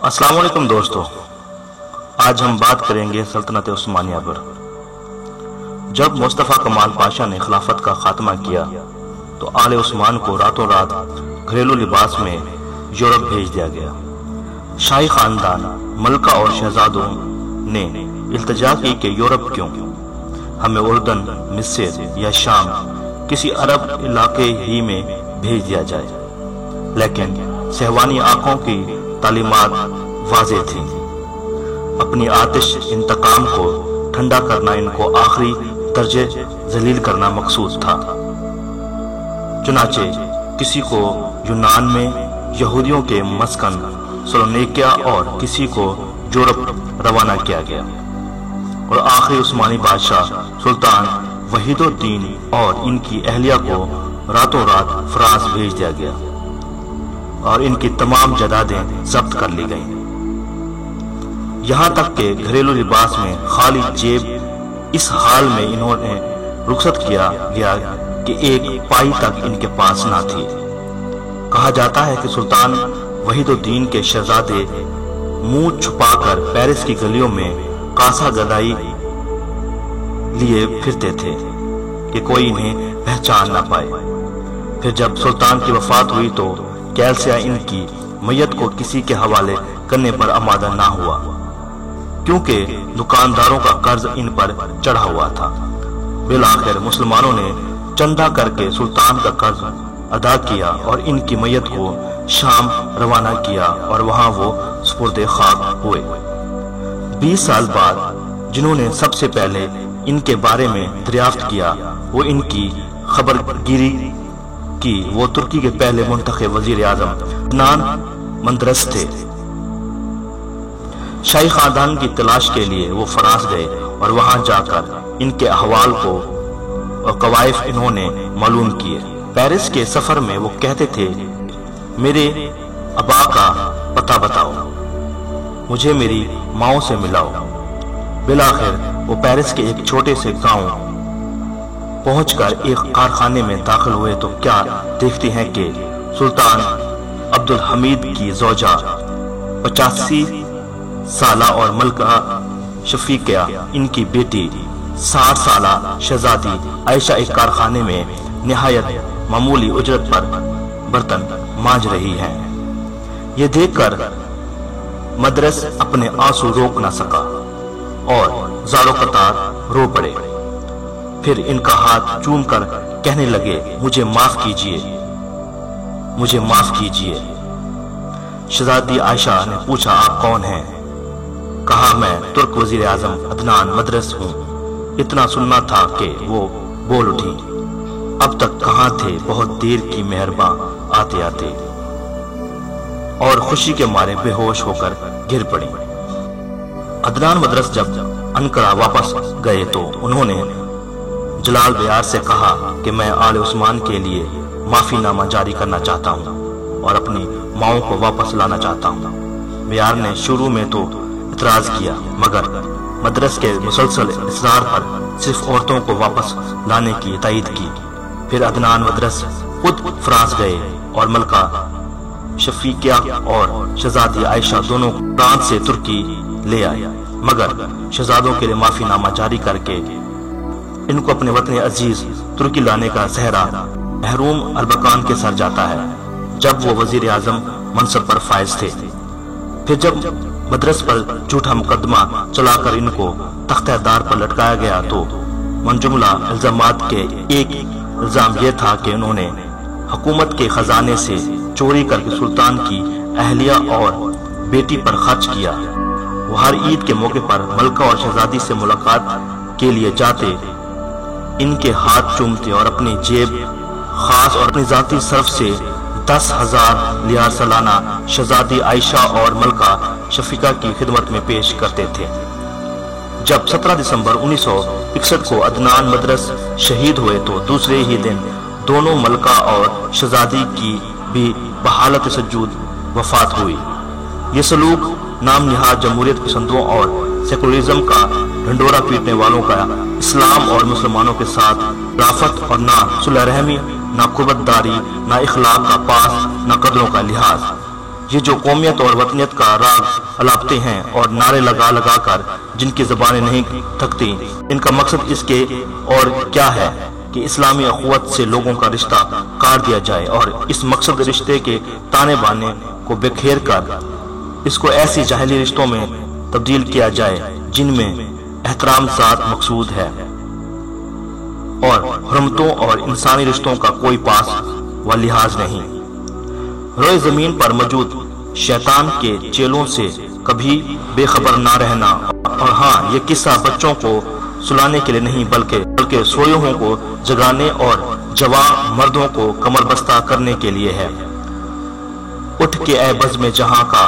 السلام علیکم دوستو، آج ہم بات کریں گے سلطنت عثمانیہ پر۔ جب مصطفیٰ کمال پاشا نے خلافت کا خاتمہ کیا تو آل عثمان کو راتوں رات گھریلو لباس میں یورپ بھیج دیا گیا۔ شاہی خاندان، ملکہ اور شہزادوں نے التجا کی کہ یورپ کیوں، ہمیں اردن، مصر یا شام کسی عرب علاقے ہی میں بھیج دیا جائے، لیکن سہوانی آنکھوں کی تعلیمات واضح تھی۔ اپنی آتش انتقام کو ٹھنڈا کرنا ان کو آخری درجے ذلیل کرنا مقصود تھا۔ چنانچہ کسی کو یونان میں یہودیوں کے مسکن سلونیکیا اور کسی کو یورپ روانہ کیا گیا، اور آخری عثمانی بادشاہ سلطان وحید الدین اور ان کی اہلیہ کو راتوں رات فرانس بھیج دیا گیا اور ان کی تمام جائیدادیں ضبط کر لی گئیں، یہاں تک کہ گھریلو لباس میں خالی جیب اس حال میں انہوں نے رخصت کیا گیا کہ ایک پائی تک ان کے پاس نہ تھی۔ کہا جاتا ہے کہ سلطان وحید الدین کے شہزادے منہ چھپا کر پیرس کی گلیوں میں کاسا گدائی لیے پھرتے تھے کہ کوئی انہیں پہچان نہ پائے۔ پھر جب سلطان کی وفات ہوئی تو کیلسیا ان کی میت کو کسی کے حوالے کرنے پر آمادہ نہ ہوا، کیونکہ دکانداروں کا قرض ان پر چڑھا ہوا تھا۔ بالآخر مسلمانوں نے چندہ کر کے سلطان کا قرض ادا کیا اور ان کی میت کو شام روانہ کیا اور وہاں وہ سپرد خاک ہوئے۔ 20 سال بعد جنہوں نے سب سے پہلے ان کے بارے میں دریافت کیا وہ ان کی خبر گیری کی وہ ترکی کے پہلے منتخب وزیر اعظم عدنان مندرس تھے۔ شاہی خاندان کی تلاش کے لیے وہ فرانس گئے اور وہاں جا کر ان کے احوال کو اور قوائف انہوں نے معلوم کیے۔ پیرس کے سفر میں وہ کہتے تھے، میرے ابا کا پتہ بتاؤ، مجھے میری ماؤں سے ملاؤ۔ بالآخر وہ پیرس کے ایک چھوٹے سے گاؤں پہنچ کر ایک کارخانے میں داخل ہوئے تو کیا دیکھتے ہیں کہ سلطان عبدالحمید کی زوجہ 85 سالہ اور ملکہ شفیقیہ ان کی بیٹی 60 سالہ شہزادی عائشہ ایک کارخانے میں نہایت معمولی اجرت پر برتن مانج رہی ہیں۔ یہ دیکھ کر مدرس اپنے آنسو روک نہ سکا اور زارو قطار رو پڑے۔ پھر ان کا ہاتھ چوم کر کہنے لگے، مجھے معاف کیجئے، مجھے معاف کیجئے۔ شہزادی عائشہ نے پوچھا، آپ کون ہیں؟ کہا، میں ترک وزیر اعظم عدنان مدرس ہوں۔ اتنا سننا تھا کہ وہ بول اٹھی، اب تک کہاں تھے؟ بہت دیر کی مہرباں آتے آتے، اور خوشی کے مارے بے ہوش ہو کر گر پڑی۔ عدنان مدرس جب انقرہ واپس گئے تو انہوں نے جلال بیار سے کہا کہ میں آل عثمان کے لیے معافی نامہ جاری کرنا چاہتا ہوں اور اپنی ماؤں کو واپس لانا چاہتا ہوں۔ بیار نے شروع میں تو اعتراض کیا، مگر مدرس کے مسلسل اصرار پر صرف عورتوں کو واپس لانے کی تائید کی۔ پھر عدنان مدرس خود فرانس گئے اور ملکہ شفیقیہ اور شہزادی عائشہ دونوں فرانس سے ترکی لے آئے، مگر شہزادوں کے لیے معافی نامہ جاری کر کے ان کو اپنے وطن عزیز ترکی لانے کا صحرا محروم اربکان کے سر جاتا ہے جب وہ وزیر اعظم منصب پر فائز تھے۔ پھر جب مدرس پر جھوٹا مقدمہ چلا کر ان کو تختہ دار پر لٹکایا گیا تو من جملہ الزامات کے ایک الزام یہ تھا کہ انہوں نے حکومت کے خزانے سے چوری کر کے سلطان کی اہلیہ اور بیٹی پر خرچ کیا۔ وہ ہر عید کے موقع پر ملکہ اور شہزادی سے ملاقات کے لیے جاتے، ان کے ہاتھ چومتے اور اپنی جیب خاص اور اپنی ذاتی صرف سے 10,000 لیار سالانہ شہزادی عائشہ اور ملکہ شفیقہ کی خدمت میں پیش کرتے تھے۔ جب 17 دسمبر 1961 کو عدنان مدرس شہید ہوئے تو دوسرے ہی دن دونوں ملکہ اور شہزادی کی بھی بحالت سجود وفات ہوئی۔ یہ سلوک نام نہاد جمہوریت پسندوں اور سیکولرزم کا ڈھنڈورا پیٹنے والوں کا اسلام اور مسلمانوں کے ساتھ رافت اور نہ صلح رحمی، نہ قربت داری، نہ اخلاق کا پاس، نہ قدروں کا لحاظ، یہ جو قومیت اور وطنیت کا راگ الاپتے ہیں اور نعرے لگا لگا کر جن کی زبانیں نہیں تھکتی، ان کا مقصد اس کے اور کیا ہے کہ اسلامی اخوت سے لوگوں کا رشتہ کاٹ دیا جائے اور اس مقصد رشتے کے تانے بانے کو بکھیر کر اس کو ایسی جاہلی رشتوں میں تبدیل کیا جائے جن میں احترام ذات مقصود ہے اور حرمتوں اور انسانی رشتوں کا کوئی پاس و لحاظ نہیں۔ روئے زمین پر موجود شیطان کے چیلوں سے کبھی بے خبر نہ رہنا، اور ہاں یہ قصہ بچوں کو سلانے کے لیے نہیں بلکہ سوئے ہوئوں کو جگانے اور جوان مردوں کو کمر بستہ کرنے کے لیے ہے۔ اٹھ کے اے بزم جہاں کا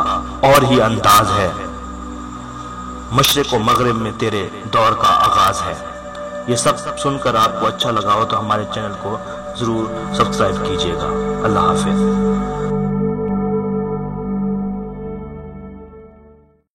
اور ہی انداز ہے، مشرق و مغرب میں تیرے دور کا آغاز ہے۔ یہ سب سن کر آپ کو اچھا لگا ہو تو ہمارے چینل کو ضرور سبسکرائب کیجیے گا۔ اللہ حافظ۔